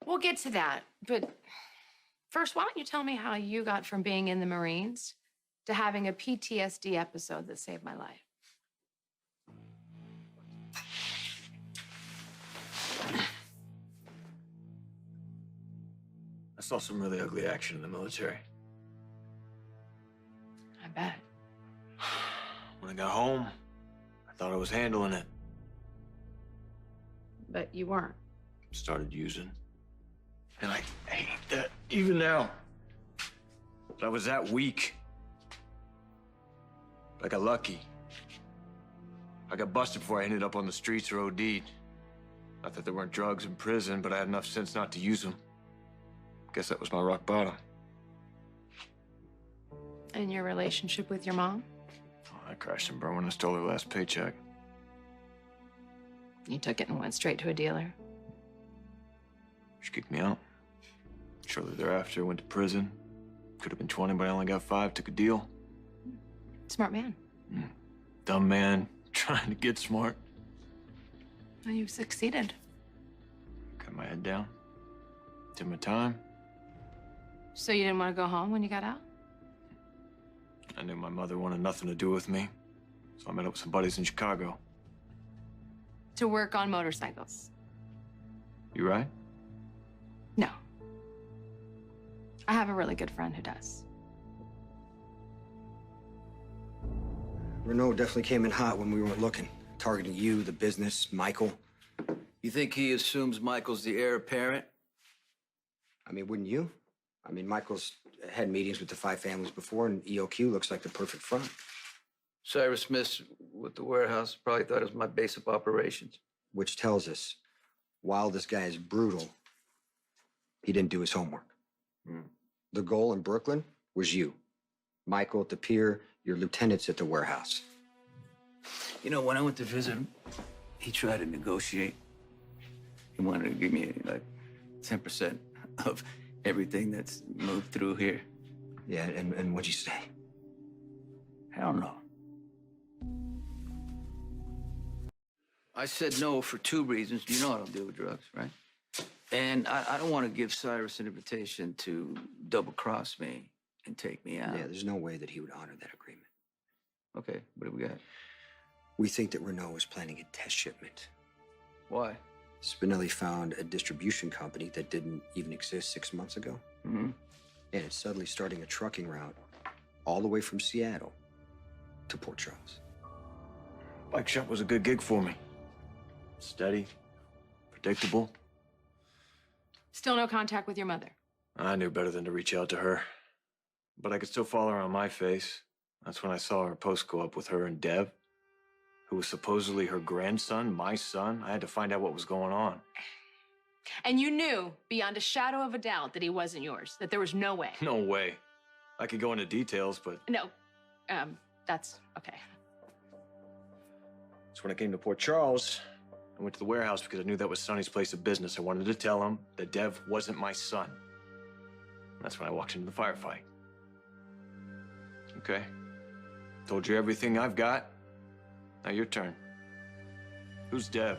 We'll get to that, but first, why don't you tell me how you got from being in the Marines to having a PTSD episode that saved my life? I saw some really ugly action in the military. I bet. When I got home, I thought I was handling it. But you weren't. Started using. And I hate that, even now. But I was that weak. But I got lucky. I got busted before I ended up on the streets or OD'd. Not that there weren't drugs in prison, but I had enough sense not to use them. Guess that was my rock bottom. And your relationship with your mom? Oh, I crashed and burned when I stole her last paycheck. You took it and went straight to a dealer. She kicked me out. Shortly thereafter, I went to prison. Could have been 20, but I only got 5. Took a deal. Smart man. Dumb man, trying to get smart. Well, you've succeeded. Got my head down. Did my time. So you didn't want to go home when you got out? I knew my mother wanted nothing to do with me. So I met up with some buddies in Chicago. To work on motorcycles? You right? No. I have a really good friend who does. Renault definitely came in hot when we weren't looking. Targeting you, the business, Michael. You think he assumes Michael's the heir apparent? I mean, wouldn't you? I mean, Michael's had meetings with the 5 families before, and EOQ looks like the perfect front. Cyrus Smith with the warehouse probably thought it was my base of operations. Which tells us, while this guy is brutal, he didn't do his homework. The goal in Brooklyn was you. Michael at the pier, your lieutenants at the warehouse. You know, when I went to visit him, he tried to negotiate. He wanted to give me, like, 10% of everything that's moved through here. Yeah, and what'd you say? Hell no. I said no for 2 reasons. You know I don't deal with drugs, right? And I don't want to give Cyrus an invitation to double-cross me and take me out. Yeah, there's no way that he would honor that agreement. Okay, what do we got? We think that Renault was planning a test shipment. Why? Spinelli found a distribution company that didn't even exist 6 months ago. And it's suddenly starting a trucking route all the way from Seattle to Port Charles. Bike shop was a good gig for me. Steady, predictable. Still no contact with your mother? I knew better than to reach out to her. But I could still follow her on my face. That's when I saw her post go up with her and Dev, who was supposedly her grandson, my son. I had to find out what was going on. And you knew, beyond a shadow of a doubt, that he wasn't yours, that there was no way. No way. I could go into details, but... No, that's okay. So when I came to Port Charles, I went to the warehouse because I knew that was Sonny's place of business. I wanted to tell him that Dev wasn't my son. And that's when I walked into the firefight. Okay. Told you everything I've got. Now your turn. Who's Dev?